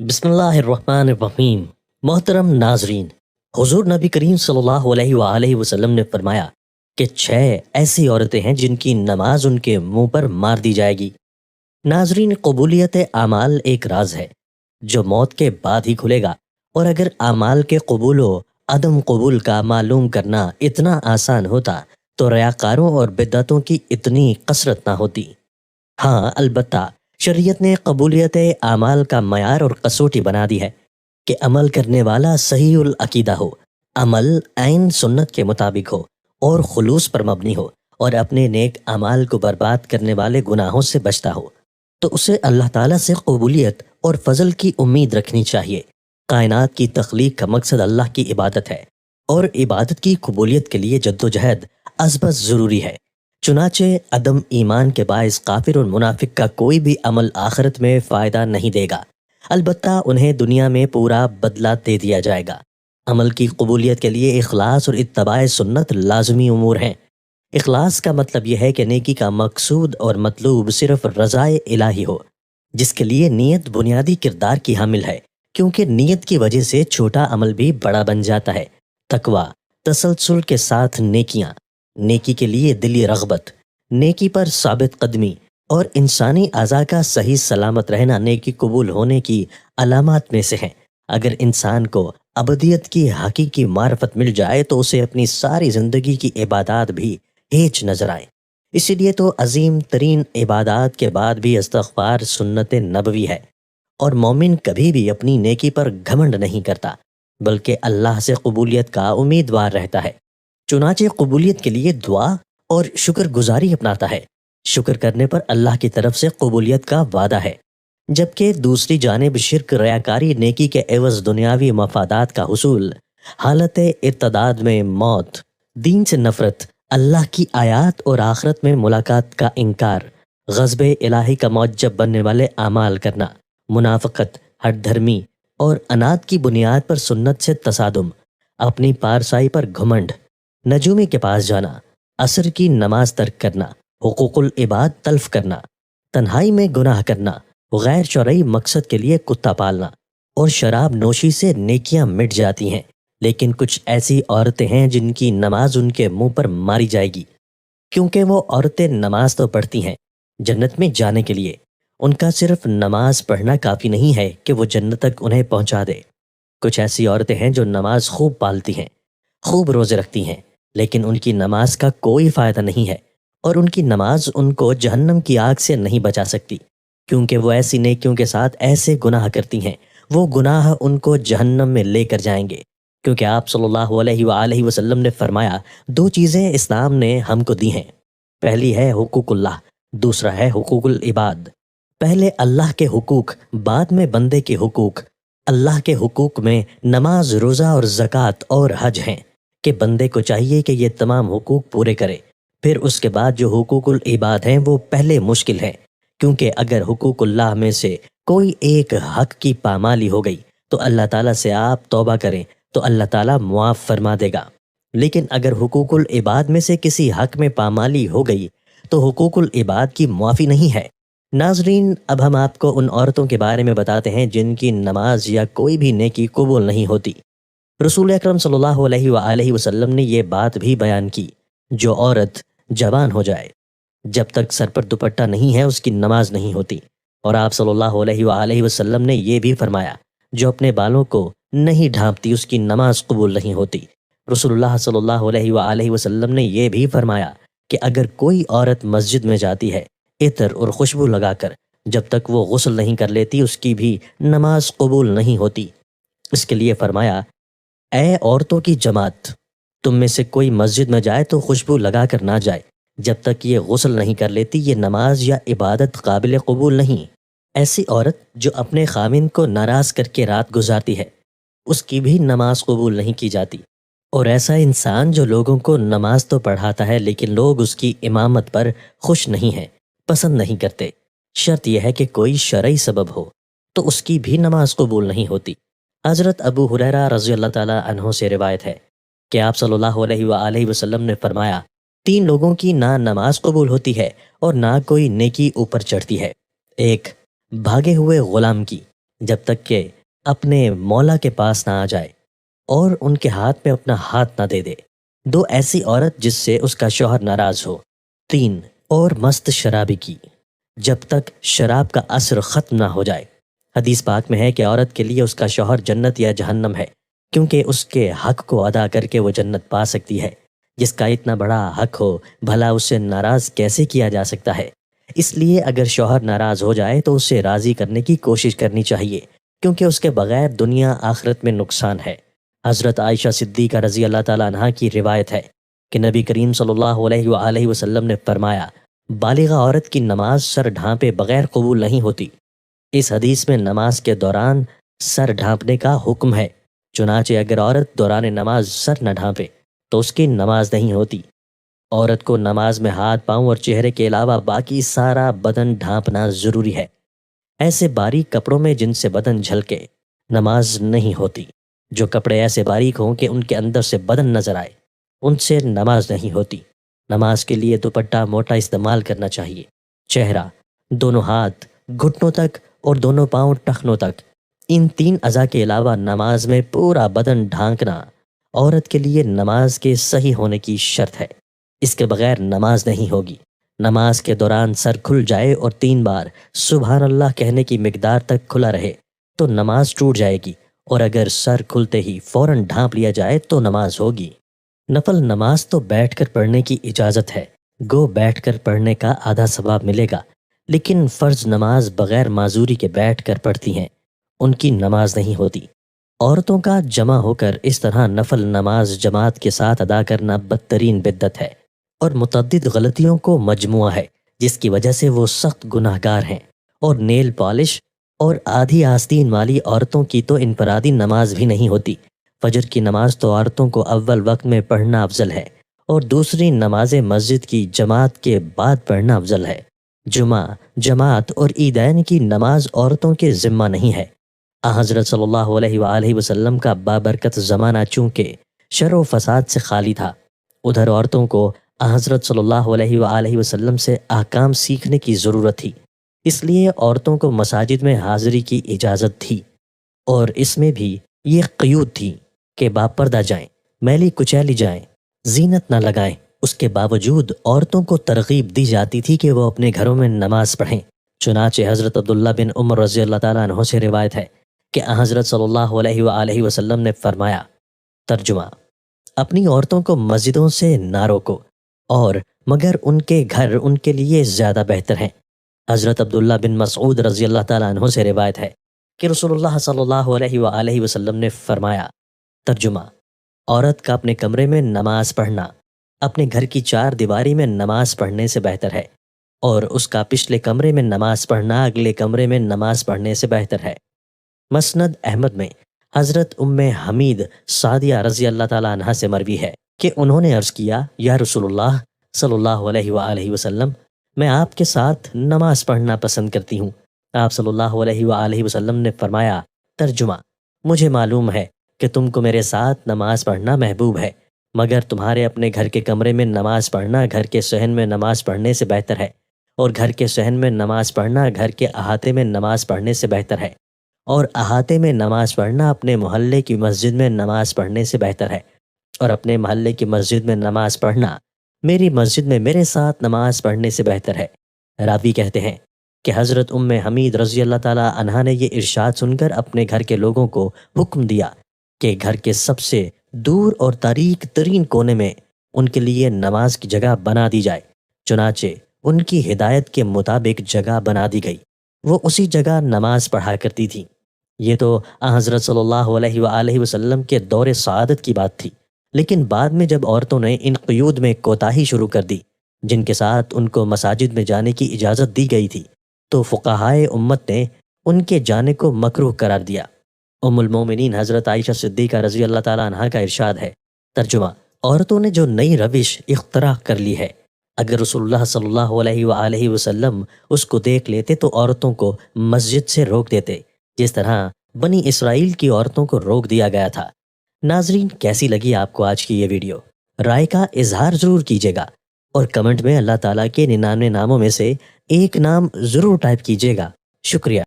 بسم اللہ الرحمن الرحیم۔ محترم ناظرین، حضور نبی کریم صلی اللہ علیہ وآلہ وسلم نے فرمایا کہ 6 ایسی عورتیں ہیں جن کی نماز ان کے منہ پر مار دی جائے گی۔ ناظرین، قبولیت اعمال ایک راز ہے جو موت کے بعد ہی کھلے گا، اور اگر اعمال کے قبول و عدم قبول کا معلوم کرنا اتنا آسان ہوتا تو ریاکاروں اور بدعتوں کی اتنی کثرت نہ ہوتی۔ ہاں، البتہ شریعت نے قبولیت اعمال کا معیار اور کسوٹی بنا دی ہے کہ عمل کرنے والا صحیح العقیدہ ہو، عمل عین سنت کے مطابق ہو اور خلوص پر مبنی ہو، اور اپنے نیک اعمال کو برباد کرنے والے گناہوں سے بچتا ہو، تو اسے اللہ تعالیٰ سے قبولیت اور فضل کی امید رکھنی چاہیے۔ کائنات کی تخلیق کا مقصد اللہ کی عبادت ہے، اور عبادت کی قبولیت کے لیے جدوجہد ازبز ضروری ہے۔ چنانچہ عدم ایمان کے باعث کافر اور منافق کا کوئی بھی عمل آخرت میں فائدہ نہیں دے گا، البتہ انہیں دنیا میں پورا بدلہ دے دیا جائے گا۔ عمل کی قبولیت کے لیے اخلاص اور اتباع سنت لازمی امور ہیں۔ اخلاص کا مطلب یہ ہے کہ نیکی کا مقصود اور مطلوب صرف رضائے الہی ہو، جس کے لیے نیت بنیادی کردار کی حامل ہے، کیونکہ نیت کی وجہ سے چھوٹا عمل بھی بڑا بن جاتا ہے۔ تقویٰ، تسلسل کے ساتھ نیکیاں، نیکی کے لیے دلی رغبت، نیکی پر ثابت قدمی اور انسانی اعضاء کا صحیح سلامت رہنا نیکی قبول ہونے کی علامات میں سے ہیں۔ اگر انسان کو ابدیت کی حقیقی معرفت مل جائے تو اسے اپنی ساری زندگی کی عبادات بھی ہیچ نظر آئے۔ اسی لیے تو عظیم ترین عبادات کے بعد بھی استغفار سنت نبوی ہے، اور مومن کبھی بھی اپنی نیکی پر گھمنڈ نہیں کرتا بلکہ اللہ سے قبولیت کا امیدوار رہتا ہے۔ چنانچہ قبولیت کے لیے دعا اور شکر گزاری اپناتا ہے۔ شکر کرنے پر اللہ کی طرف سے قبولیت کا وعدہ ہے، جبکہ دوسری جانب شرک، ریاکاری، نیکی کے عوض دنیاوی مفادات کا حصول، حالت ارتداد میں موت، دین سے نفرت، اللہ کی آیات اور آخرت میں ملاقات کا انکار، غضب الہی کا معجب بننے والے اعمال کرنا، منافقت، ہٹ دھرمی اور انات کی بنیاد پر سنت سے تصادم، اپنی پارسائی پر گھمنڈ، نجومی کے پاس جانا، عصر کی نماز ترک کرنا، حقوق العباد تلف کرنا، تنہائی میں گناہ کرنا، غیر شرعی مقصد کے لیے کتا پالنا اور شراب نوشی سے نیکیاں مٹ جاتی ہیں۔ لیکن کچھ ایسی عورتیں ہیں جن کی نماز ان کے منہ پر ماری جائے گی، کیونکہ وہ عورتیں نماز تو پڑھتی ہیں جنت میں جانے کے لیے، ان کا صرف نماز پڑھنا کافی نہیں ہے کہ وہ جنت تک انہیں پہنچا دے۔ کچھ ایسی عورتیں ہیں جو نماز خوب پالتی ہیں، خوب روزے رکھتی ہیں، لیکن ان کی نماز کا کوئی فائدہ نہیں ہے، اور ان کی نماز ان کو جہنم کی آگ سے نہیں بچا سکتی، کیونکہ وہ ایسی نیکیوں کے ساتھ ایسے گناہ کرتی ہیں، وہ گناہ ان کو جہنم میں لے کر جائیں گے۔ کیونکہ آپ صلی اللہ علیہ وآلہ وسلم نے فرمایا، 2 چیزیں اسلام نے ہم کو دی ہیں، پہلی ہے حقوق اللہ، دوسرا ہے حقوق العباد۔ پہلے اللہ کے حقوق، بعد میں بندے کے حقوق۔ اللہ کے حقوق میں نماز، روزہ اور زکوٰۃ اور حج ہیں کہ بندے کو چاہیے کہ یہ تمام حقوق پورے کرے۔ پھر اس کے بعد جو حقوق العباد ہیں وہ پہلے مشکل ہیں، کیونکہ اگر حقوق اللہ میں سے کوئی ایک حق کی پامالی ہو گئی تو اللہ تعالیٰ سے آپ توبہ کریں تو اللہ تعالیٰ معاف فرما دے گا، لیکن اگر حقوق العباد میں سے کسی حق میں پامالی ہو گئی تو حقوق العباد کی معافی نہیں ہے۔ ناظرین، اب ہم آپ کو ان عورتوں کے بارے میں بتاتے ہیں جن کی نماز یا کوئی بھی نیکی قبول نہیں ہوتی۔ رسول اکرم صلی اللہ علیہ وآلہ وسلم نے یہ بات بھی بیان کی، جو عورت جوان ہو جائے، جب تک سر پر دوپٹہ نہیں ہے اس کی نماز نہیں ہوتی، اور آپ صلی اللہ علیہ وآلہ وسلم نے یہ بھی فرمایا، جو اپنے بالوں کو نہیں ڈھانپتی اس کی نماز قبول نہیں ہوتی۔ رسول اللہ صلی اللہ علیہ وآلہ وسلم نے یہ بھی فرمایا کہ اگر کوئی عورت مسجد میں جاتی ہے عطر اور خوشبو لگا کر، جب تک وہ غسل نہیں کر لیتی اس کی بھی نماز قبول نہیں ہوتی۔ اس کے لیے فرمایا، اے عورتوں کی جماعت، تم میں سے کوئی مسجد میں جائے تو خوشبو لگا کر نہ جائے، جب تک یہ غسل نہیں کر لیتی یہ نماز یا عبادت قابل قبول نہیں۔ ایسی عورت جو اپنے خاوند کو ناراض کر کے رات گزارتی ہے اس کی بھی نماز قبول نہیں کی جاتی، اور ایسا انسان جو لوگوں کو نماز تو پڑھاتا ہے لیکن لوگ اس کی امامت پر خوش نہیں ہیں، پسند نہیں کرتے، شرط یہ ہے کہ کوئی شرعی سبب ہو، تو اس کی بھی نماز قبول نہیں ہوتی۔ حضرت ابو ہریرہ رضی اللہ تعالی عنہ سے روایت ہے کہ آپ صلی اللہ علیہ وآلہ وسلم نے فرمایا، 3 لوگوں کی نہ نماز قبول ہوتی ہے اور نہ کوئی نیکی اوپر چڑھتی ہے۔ 1، بھاگے ہوئے غلام کی، جب تک کہ اپنے مولا کے پاس نہ آ جائے اور ان کے ہاتھ میں اپنا ہاتھ نہ دے دے۔ 2 ایسی عورت جس سے اس کا شوہر ناراض ہو۔ 3 اور مست شرابی کی، جب تک شراب کا اثر ختم نہ ہو جائے۔ حدیث پاک میں ہے کہ عورت کے لیے اس کا شوہر جنت یا جہنم ہے، کیونکہ اس کے حق کو ادا کر کے وہ جنت پا سکتی ہے۔ جس کا اتنا بڑا حق ہو، بھلا اسے ناراض کیسے کیا جا سکتا ہے؟ اس لیے اگر شوہر ناراض ہو جائے تو اسے راضی کرنے کی کوشش کرنی چاہیے، کیونکہ اس کے بغیر دنیا آخرت میں نقصان ہے۔ حضرت عائشہ صدیقہ رضی اللہ تعالیٰ عنہا کی روایت ہے کہ نبی کریم صلی اللہ علیہ وآلہ وسلم نے فرمایا، بالغہ عورت کی نماز سر ڈھانپے بغیر قبول نہیں ہوتی۔ اس حدیث میں نماز کے دوران سر ڈھانپنے کا حکم ہے، چنانچہ اگر عورت دوران نماز سر نہ ڈھانپے تو اس کی نماز نہیں ہوتی۔ عورت کو نماز میں ہاتھ، پاؤں اور چہرے کے علاوہ باقی سارا بدن ڈھانپنا ضروری ہے۔ ایسے باریک کپڑوں میں جن سے بدن جھلکے نماز نہیں ہوتی۔ جو کپڑے ایسے باریک ہوں کہ ان کے اندر سے بدن نظر آئے، ان سے نماز نہیں ہوتی۔ نماز کے لیے دوپٹہ موٹا استعمال کرنا چاہیے۔ چہرہ، دونوں ہاتھ گھٹنوں تک اور دونوں پاؤں ٹخنوں تک، ان 3 اعضاء کے علاوہ نماز میں پورا بدن ڈھانکنا عورت کے لیے نماز کے صحیح ہونے کی شرط ہے۔ اس کے بغیر نماز نہیں ہوگی۔ نماز کے دوران سر کھل جائے اور 3 بار سبحان اللہ کہنے کی مقدار تک کھلا رہے تو نماز ٹوٹ جائے گی، اور اگر سر کھلتے ہی فوراً ڈھانپ لیا جائے تو نماز ہوگی۔ نفل نماز تو بیٹھ کر پڑھنے کی اجازت ہے، گو بیٹھ کر پڑھنے کا آدھا ثواب ملے گا، لیکن فرض نماز بغیر معذوری کے بیٹھ کر پڑھتی ہیں، ان کی نماز نہیں ہوتی۔ عورتوں کا جمع ہو کر اس طرح نفل نماز جماعت کے ساتھ ادا کرنا بدترین بدعت ہے اور متعدد غلطیوں کو مجموعہ ہے، جس کی وجہ سے وہ سخت گناہ گار ہیں۔ اور نیل پالش اور آدھی آستین والی عورتوں کی تو انفرادی نماز بھی نہیں ہوتی۔ فجر کی نماز تو عورتوں کو اول وقت میں پڑھنا افضل ہے، اور دوسری نماز مسجد کی جماعت کے بعد پڑھنا افضل ہے۔ جمعہ، جماعت اور عیدین کی نماز عورتوں کے ذمہ نہیں ہے۔ حضرت صلی اللہ علیہ وآلہ وسلم کا بابرکت زمانہ چونکہ شر و فساد سے خالی تھا، ادھر عورتوں کو حضرت صلی اللہ علیہ وآلہ وسلم سے احکام سیکھنے کی ضرورت تھی، اس لیے عورتوں کو مساجد میں حاضری کی اجازت تھی، اور اس میں بھی یہ قیود تھی کہ باپردہ جائیں، میلی کچیلی جائیں، زینت نہ لگائیں۔ اس کے باوجود عورتوں کو ترغیب دی جاتی تھی کہ وہ اپنے گھروں میں نماز پڑھیں۔ چنانچہ حضرت عبداللہ بن عمر رضی اللہ تعالیٰ عنہ سے روایت ہے کہ حضرت صلی اللہ علیہ وآلہ وسلم نے فرمایا، ترجمہ: اپنی عورتوں کو مسجدوں سے نہ روکو، اور مگر ان کے گھر ان کے لیے زیادہ بہتر ہیں۔ حضرت عبداللہ بن مسعود رضی اللہ تعالیٰ عنہ سے روایت ہے کہ رسول اللہ صلی اللہ علیہ وآلہ وسلم نے فرمایا، ترجمہ: عورت کا اپنے کمرے میں نماز پڑھنا اپنے گھر کی 4 دیواری میں نماز پڑھنے سے بہتر ہے، اور اس کا پچھلے کمرے میں نماز پڑھنا اگلے کمرے میں نماز پڑھنے سے بہتر ہے۔ مسند احمد میں حضرت ام حمید سعدیہ رضی اللہ تعالیٰ عنہ سے مروی ہے کہ انہوں نے عرض کیا، یا رسول اللہ صلی اللہ علیہ وآلہ وسلم، میں آپ کے ساتھ نماز پڑھنا پسند کرتی ہوں۔ آپ صلی اللہ علیہ وآلہ وسلم نے فرمایا، ترجمہ: مجھے معلوم ہے کہ تم کو میرے ساتھ نماز پڑھنا محبوب ہے، مگر تمہارے اپنے گھر کے کمرے میں نماز پڑھنا گھر کے صحن میں نماز پڑھنے سے بہتر ہے، اور گھر کے صحن میں نماز پڑھنا گھر کے احاطے میں نماز پڑھنے سے بہتر ہے، اور احاطے میں نماز پڑھنا اپنے محلے کی مسجد میں نماز پڑھنے سے بہتر ہے، اور اپنے محلے کی مسجد میں نماز پڑھنا میری مسجد میں میرے ساتھ نماز پڑھنے سے بہتر ہے۔ راوی کہتے ہیں کہ حضرت ام حمید رضی اللہ تعالیٰ عنہا نے یہ ارشاد سن کر اپنے گھر کے لوگوں کو حکم دیا کہ گھر کے سب سے دور اور تاریک ترین کونے میں ان کے لیے نماز کی جگہ بنا دی جائے۔ چنانچہ ان کی ہدایت کے مطابق جگہ بنا دی گئی، وہ اسی جگہ نماز پڑھا کرتی تھی۔ یہ تو حضرت صلی اللہ علیہ وآلہ وسلم کے دور سعادت کی بات تھی، لیکن بعد میں جب عورتوں نے ان قیود میں کوتاہی شروع کر دی جن کے ساتھ ان کو مساجد میں جانے کی اجازت دی گئی تھی، تو فقہائے امت نے ان کے جانے کو مکروہ قرار دیا۔ ام المومنین حضرت عائشہ صدیقہ رضی اللہ تعالیٰ عنہا کا ارشاد ہے، ترجمہ: عورتوں نے جو نئی روش اختراع کر لی ہے، اگر رسول اللہ صلی اللہ علیہ وآلہ وسلم اس کو دیکھ لیتے تو عورتوں کو مسجد سے روک دیتے، جس طرح بنی اسرائیل کی عورتوں کو روک دیا گیا تھا۔ ناظرین، کیسی لگی آپ کو آج کی یہ ویڈیو؟ رائے کا اظہار ضرور کیجیے گا، اور کمنٹ میں اللہ تعالیٰ کے 99 ناموں میں سے ایک نام ضرور ٹائپ کیجیے گا۔ شکریہ۔